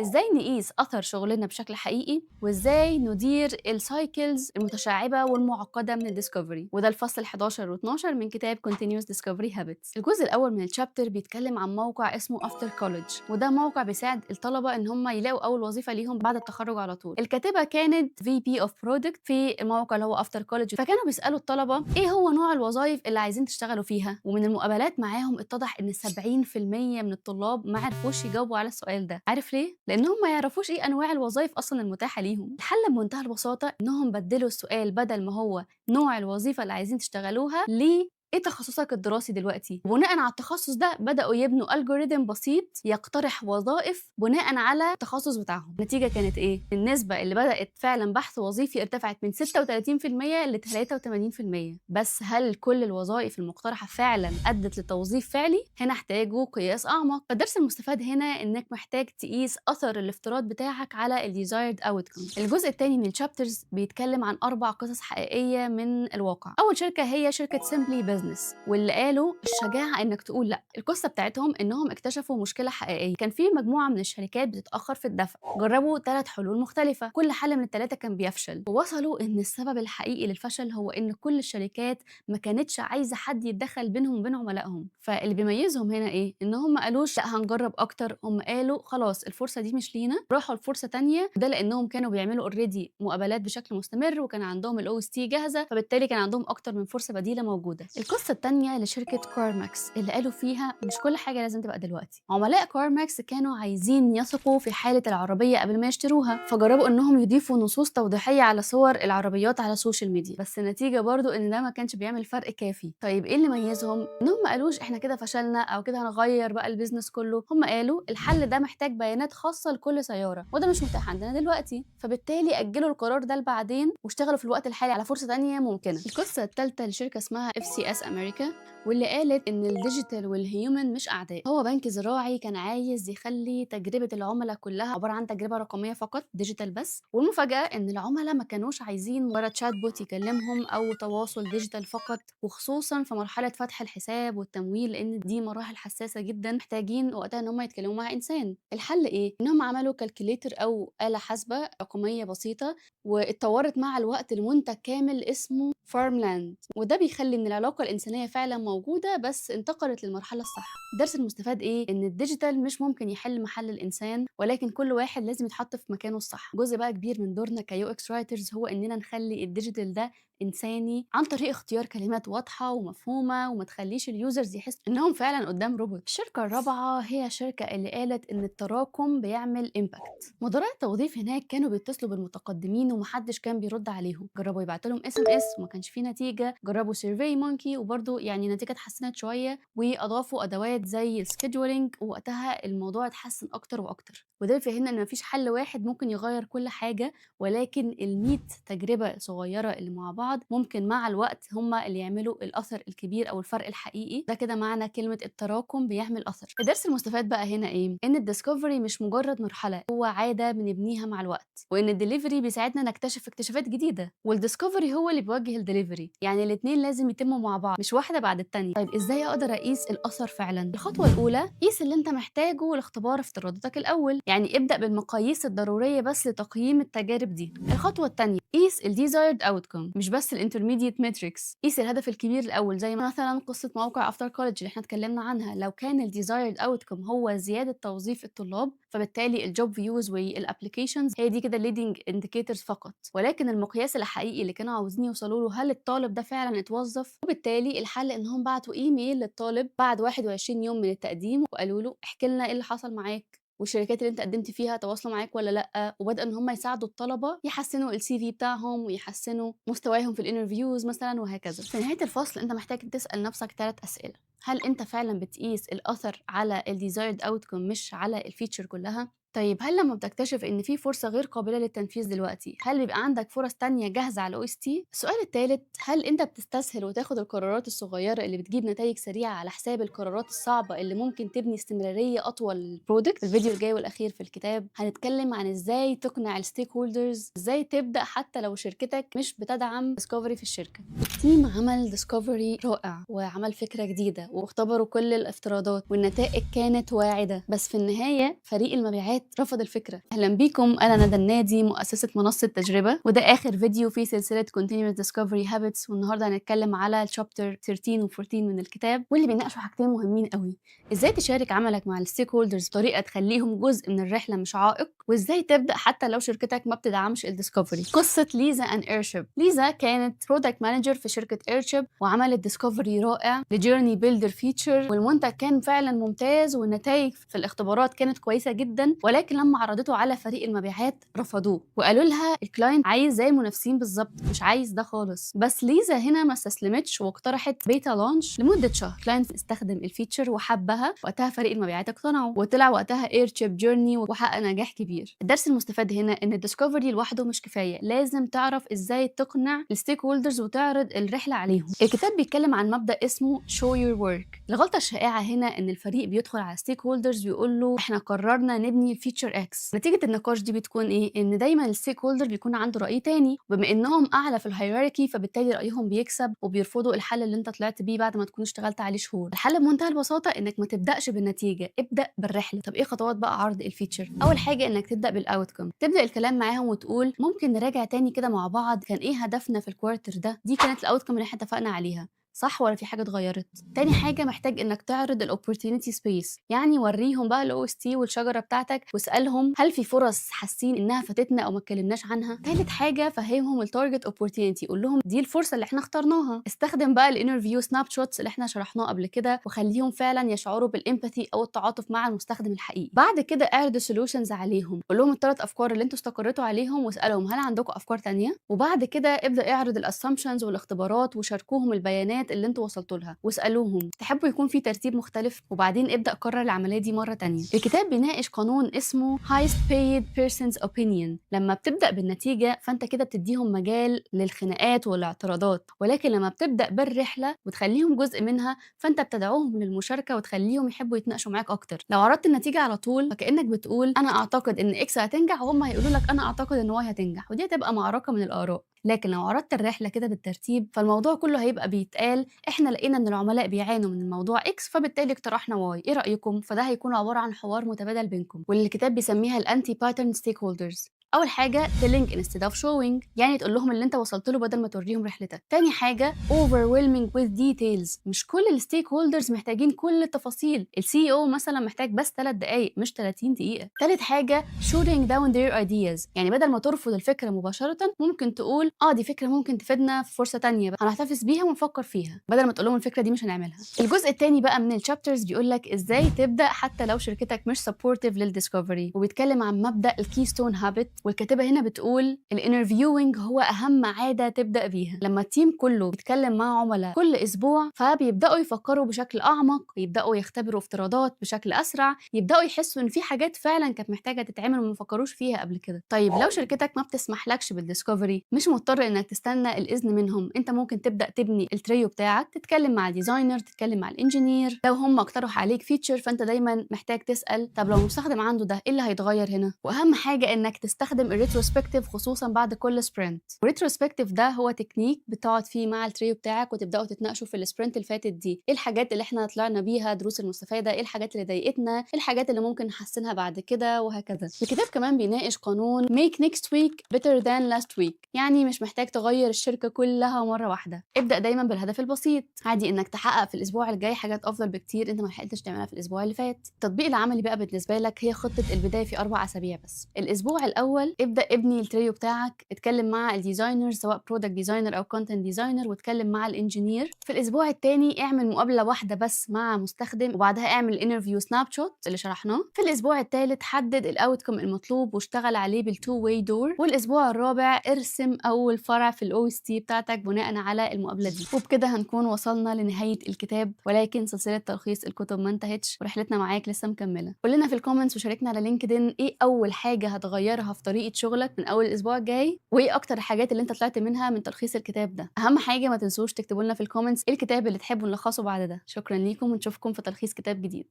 ازاي نقيس اثر شغلنا بشكل حقيقي، وازاي ندير السايكلز المتشعبه والمعقده من الديسكفري، وده الفصل 11 و12 من كتاب Continuous Discovery Habits. الجزء الاول من الشابتر بيتكلم عن موقع اسمه After College، وده موقع بيساعد الطلبه ان هم يلاقوا اول وظيفه ليهم بعد التخرج على طول. الكاتبه كانت VP of Product في الموقع اللي هو After College، فكانوا بيسالوا الطلبه ايه هو نوع الوظائف اللي عايزين تشتغلوا فيها، ومن المقابلات معاهم اتضح ان 70% من الطلاب ما عرفوش يجاوبوا على السؤال ده. عارف ليه؟ لانهم ما يعرفوش ايه انواع الوظائف اصلا المتاحه ليهم. الحل بمنتهى البساطه انهم بدلوا السؤال، بدل ما هو نوع الوظيفه اللي عايزين تشتغلوها ليه ايه تخصصك الدراسي دلوقتي، وبناء على التخصص ده بداوا يبنوا الجوريثم بسيط يقترح وظائف بناء على التخصص بتاعهم. النتيجه كانت ايه؟ النسبه اللي بدات فعلا بحث وظيفي ارتفعت من 36% ل 83%. بس هل كل الوظائف المقترحه فعلا ادت لتوظيف فعلي؟ هنا احتاجوا قياس اعمق. فالدرس المستفاد هنا انك محتاج تقيس اثر الافتراض بتاعك على الديزايرد اوتكم. الجزء الثاني من الشابترز بيتكلم عن 4 قصص حقيقيه من الواقع. اول شركه هي شركه سيمبلي بزنس، البيزنس، واللي قالوا الشجاعة انك تقول لا. القصة بتاعتهم انهم اكتشفوا مشكلة حقيقية، كان في مجموعة من الشركات بتتأخر في الدفع، جربوا 3 حلول مختلفة، كل حل من ال3 كان بيفشل، ووصلوا ان السبب الحقيقي للفشل هو ان كل الشركات ما كانتش عايزة حد يتدخل بينهم وبين عملائهم. فاللي بيميزهم هنا ايه؟ انهم ما قالوش لا هنجرب اكتر، هم قالوا خلاص الفرصة دي مش لينا، راحوا لفرصة تانية. ده لانهم كانوا بيعملوا اوريدي مقابلات بشكل مستمر، وكان عندهم الاو اس تي جاهزة، فبالتالي كان عندهم اكتر من فرصة بديلة موجودة. القصة التانية لشركة كارماكس اللي قالوا فيها مش كل حاجة لازم تبقى دلوقتي. عملاء كارماكس كانوا عايزين يثقوا في حالة العربية قبل ما يشتروها، فجربوا انهم يضيفوا نصوص توضيحية على صور العربيات على السوشيال ميديا، بس النتيجة برضو ان ده ما كانش بيعمل فرق كافي. طيب ايه اللي ميزهم؟ انهم ما قالوش احنا كده فشلنا او كده هنغير بقى البيزنس كله، هم قالوا الحل ده محتاج بيانات خاصة لكل سيارة، وده مش متاح عندنا دلوقتي، فبالتالي اجلوا القرار ده لبعدين واشتغلوا في الوقت الحالي على فرصة تانية ممكنة. القصة الثالثة لشركة اسمها FCS أمريكا، واللي قالت ان الديجيتال والهيومن مش اعداء. هو بنك زراعي كان عايز يخلي تجربه العملاء كلها عباره عن تجربه رقميه فقط، ديجيتال بس، والمفاجاه ان العملاء ما كانوش عايزين مجرد شات بوت يكلمهم او تواصل ديجيتال فقط، وخصوصا في مرحله فتح الحساب والتمويل، لان دي مراحل حساسه جدا محتاجين وقتها ان هم يتكلموا مع انسان. الحل ايه؟ انهم عملوا كالكوليتر او آلة حاسبه رقميه بسيطه، واتطورت مع الوقت لمنتج كامل اسمه فارملاند، وده بيخلي ان العلاقه الانسانيه فعلا موجوده بس انتقلت للمرحله الصح. الدرس المستفاد ايه؟ ان الديجيتال مش ممكن يحل محل الانسان، ولكن كل واحد لازم يتحط في مكانه الصح. جزء بقى كبير من دورنا كيو اكس رايترز هو اننا نخلي الديجيتال ده انساني عن طريق اختيار كلمات واضحه ومفهومه، وما تخليش اليوزرز يحسوا انهم فعلا قدام روبوت. الشركه الرابعه هي شركه اللي قالت ان التراكم بيعمل امباكت. مدراء التوظيف هناك كانوا بيتصلوا بالمتقدمين ومحدش كان بيرد عليهم، جربوا يبعتوا لهم SMS وما كانش في نتيجه، جربوا سيرفي مونكي وبرده يعني النتيجه اتحسنت شويه، واضافوا ادوات زي السكيدولينج ووقتها الموضوع اتحسن اكتر واكتر. وده بيفهمنا ان مفيش حل واحد ممكن يغير كل حاجه، ولكن ال100 تجربه صغيره اللي مع بعض ممكن مع الوقت هما اللي يعملوا الاثر الكبير او الفرق الحقيقي. ده كده معنى كلمه التراكم بيعمل اثر. الدرس المستفاد بقى هنا ايه؟ ان الديسكفري مش مجرد مرحله، هو عاده بنبنيها مع الوقت، وان الدليفري بيساعدنا نكتشف اكتشافات جديده، والديسكفري هو اللي بيوجه الدليفري، يعني الاثنين لازم يتموا مع بعض مش واحده بعد الثانيه. طيب ازاي اقدر اقيس الاثر فعلا؟ الخطوه الاولى قيس اللي انت محتاجه لاختبار افتراضاتك الاول، يعني ابدا بالمقاييس الضروريه بس لتقييم التجارب دي. الخطوه الثانيه قيس الديزايرد اوتكم مش بس الانترميديت ماتريكس، قيس الهدف الكبير الاول، زي مثلا قصه موقع افتر كولج اللي احنا اتكلمنا عنها. لو كان الديزايرد اوتكم هو زياده توظيف الطلاب، فبالتالي الجوب فيوز والابلكيشنز هي دي كده الليدنج انديكيتورز فقط، ولكن المقياس الحقيقي اللي كانوا عاوزين يوصلوا له هل الطالب ده فعلا اتوظف. وبالتالي الحل انهم بعتوا ايميل للطالب بعد 21 يوم من التقديم وقالوا له احكي لنا ايه اللي حصل معاك، والشركات اللي انت قدمت فيها تواصلوا معاك ولا لا، وبدأ ان هم يساعدوا الطلبه يحسنوا CV بتاعهم ويحسنوا مستواهم في الانترفيوز مثلا، وهكذا. في نهايه الفصل انت محتاج تسال نفسك 3 اسئله: هل انت فعلا بتقيس الاثر على الديزايرد اوتكم مش على الفيتشر كلها؟ طيب هل لما بتكتشف ان في فرصه غير قابله للتنفيذ دلوقتي، هل بيبقى عندك فرص تانية جاهزه على OST؟ السؤال الثالث: هل انت بتستسهل وتاخد القرارات الصغيره اللي بتجيب نتائج سريعه على حساب القرارات الصعبه اللي ممكن تبني استمراريه اطول للبرودكت؟ في الفيديو الجاي والاخير في الكتاب هنتكلم عن ازاي تقنع الستيك هولدرز، ازاي تبدا حتى لو شركتك مش بتدعم ديسكفري في الشركه. التيم عمل ديسكفري رائع وعمل فكره جديده واختبروا كل الافتراضات والنتائج كانت واعده، بس في النهايه فريق المبيعات رفض الفكرة. أهلا بيكم، أنا ندى النادي مؤسسة منصة تجربة، وده آخر فيديو في سلسلة Continuous Discovery Habits، والنهاردة هنتكلم على الشابتر 13 و 14 من الكتاب، واللي بيناقشوا حاجتين مهمين قوي: إزاي تشارك عملك مع الستيك هولدرز بطريقة تخليهم جزء من الرحلة مش عائق، وإزاي تبدأ حتى لو شركتك ما بتدعمش الديسكفري. قصة ليزا أند ايرشيب. ليزا كانت برودكت مانجر في شركة ايرشيب وعملت ديسكفري رائع لجيرني بيلدر فيتشر، والمنتج كان فعلا ممتاز والنتائج في الاختبارات كانت كويسة جدا، ولكن لما عرضته على فريق المبيعات رفضوه وقالوا لها الكلاينت عايز زي المنافسين بالظبط، مش عايز ده خالص. بس ليزا هنا ما استسلمتش واقترحت بيتا لانش لمده شهر. الكلاينت استخدم الفيتشر وحبها، وقتها فريق المبيعات اقتنعوا وطلع وقتها ايرشيب جيرني وحقق نجاح كبير. الدرس المستفاد هنا ان الديسكفري لوحده مش كفايه، لازم تعرف ازاي تقنع الستيك هولدرز وتعرض الرحله عليهم. الكتاب بيتكلم عن مبدا اسمه show your work. الغلطه الشائعه هنا ان الفريق بيدخل على ستيك هولدرز ويقول له احنا قررنا نبني فيتشر اكس. نتيجه النقاش دي بتكون ايه؟ ان دايما الستيك هولدر بيكون عنده راي تاني، وبما انهم اعلى في الهيراركي فبالتالي رايهم بيكسب وبيرفضوا الحل اللي انت طلعت بيه بعد ما تكون اشتغلت عليه شهور. الحل بمنتهى البساطه انك ما تبداش بالنتيجه، ابدا بالرحله. طب ايه خطوات بقى عرض الفيتشر؟ اول حاجه انك تبدا بالاوتكم، تبدا الكلام معاهم وتقول ممكن نراجع تاني كده مع بعض كان ايه هدفنا في الكوارتر ده، دي كانت الاوتكم اللي احنا اتفقنا عليها، صح ولا في حاجه اتغيرت؟ تاني حاجه محتاج انك تعرض الاوبورتيونيتي سبيس، يعني وريهم بقى الاو اس تي والشجره بتاعتك واسالهم هل في فرص حاسين انها فاتتنا او ما اتكلمناش عنها. تالت حاجه فهمهم التارجت اوبورتيونيتي، قول لهم دي الفرصه اللي احنا اخترناها. استخدم بقى الانترفيو سناب شوتس اللي احنا شرحناه قبل كده وخليهم فعلا يشعروا بالامباثي او التعاطف مع المستخدم الحقيقي. بعد كده اعرض السولوشنز عليهم، قول لهم الثلاث افكار اللي انتوا استقريتوا عليهم واسالهم هل عندكم افكار تانية. وبعد كده ابدا اعرض الاسامبشنز والاختبارات وشاركوهم البيانات اللي انتوا وصلتوا لها واسالوهم تحبوا يكون في ترتيب مختلف، وبعدين ابدا كرر العمليه دي مره تانية. الكتاب بيناقش قانون اسمه highest paid person's opinion. لما بتبدا بالنتيجه فانت كده بتديهم مجال للخناقات والاعتراضات، ولكن لما بتبدا بالرحله وتخليهم جزء منها فانت بتدعوهم للمشاركه وتخليهم يحبوا يتناقشوا معاك اكتر. لو عرضت النتيجه على طول فكانك بتقول انا اعتقد ان اكس هتنجح وهم هيقولوا لك انا اعتقد ان واي هتنجح، ودي هتبقى معركه من الاراء. لكن لو عرضت الرحله كده بالترتيب فالموضوع كله هيبقى بيتقال احنا لقينا ان العملاء بيعانوا من الموضوع اكس فبالتالي اقترحنا واي، ايه رايكم؟ فده هيكون عباره عن حوار متبادل بينكم، واللي الكتاب بيسميها الانتي باترن ستيك هولدرز. اول حاجه telling instead of showing، يعني تقول لهم اللي انت وصلت له بدل ما توريهم رحلتك. تاني حاجه overwhelming with details، مش كل الستيك هولدرز محتاجين كل التفاصيل، السي او مثلا محتاج بس 3 دقائق مش 30 دقيقه. تالت حاجه shooting down their ideas، يعني بدل ما ترفض الفكره مباشره ممكن تقول دي فكره ممكن تفيدنا في فرصه تانية بقى هنحتفظ بيها ونفكر فيها، بدل ما تقول لهم الفكره دي مش هنعملها. الجزء الثاني بقى من الشابترز بيقول لك ازاي تبدا حتى لو شركتك مش سبورتيف للديسكفري، وبيتكلم عن مبدا الكيستون هابت، والكاتبه هنا بتقول الانترفيوينج هو اهم عاده تبدا بيها. لما التيم كله بيتكلم مع عملاء كل اسبوع فبيبداوا يفكروا بشكل اعمق، يبداوا يختبروا افتراضات بشكل اسرع، يبداوا يحسوا ان في حاجات فعلا كانت محتاجه تتعمل وما فكروش فيها قبل كده. طيب لو شركتك ما بتسمحلكش بالديسكفري مش مضطر انك تستنى الاذن منهم، انت ممكن تبدا تبني التريو بتاعك، تتكلم مع الديزاينر، تتكلم مع الانجينير. لو هم اقترحوا عليك فيتشر فانت دايما محتاج تسال طب لو المستخدم عنده ده ايه اللي هيتغير هنا. واهم حاجه انك تستخدم الريتروسبكتيف خصوصا بعد كل سبرنت. الريتروسبكتيف ده هو تكنيك بتقعد فيه مع التريو بتاعك وتبداوا تتناقشوا في السبرنت اللي فاتت دي ايه الحاجات اللي احنا طلعنا بيها، دروس المستفاده، ايه الحاجات اللي ضايقتنا، ايه الحاجات اللي ممكن نحسنها بعد كده، وهكذا. الكتاب كمان بيناقش قانون make next week better than last week، يعني مش محتاج تغير الشركه كلها مره واحده، ابدا دايما بالهدف البسيط. عادي انك تحقق في الاسبوع الجاي حاجات افضل بكتير انت ما لحقتش تعملها في الاسبوع اللي فات. التطبيق العملي بقى بالنسبه لك هي خطه البدايه في 4 أسابيع بس. الاسبوع الاول ابدا ابني التريو بتاعك، اتكلم مع الديزاينر سواء برودكت ديزاينر او كونتنت ديزاينر، واتكلم مع الانجينير. في الاسبوع الثاني اعمل مقابله واحده بس مع مستخدم وبعدها اعمل انترفيو سناب شوت اللي شرحناه. في الاسبوع الثالث حدد الاوتكم المطلوب واشتغل عليه بالتو واي دور. والاسبوع الرابع ارسم اول فرع في الاو اس تي بتاعتك بناء على المقابله دي. وبكده هنكون وصلنا لنهايه الكتاب، ولكن سلسله تلخيص الكتب ما انتهتش ورحلتنا معاك لسه مكمله. قول لنا في الكومنتس وشاركنا على لينكدين ايه اول حاجه هتغيرها في طريقه شغلك من اول الاسبوع الجاي، وايه اكتر الحاجات اللي انت طلعت منها من تلخيص الكتاب ده. اهم حاجه ما تنسوش تكتبوا لنا في الكومنتس ايه الكتاب اللي تحبوا نلخصه بعد ده. شكرا ليكم ونشوفكم في تلخيص كتاب جديد.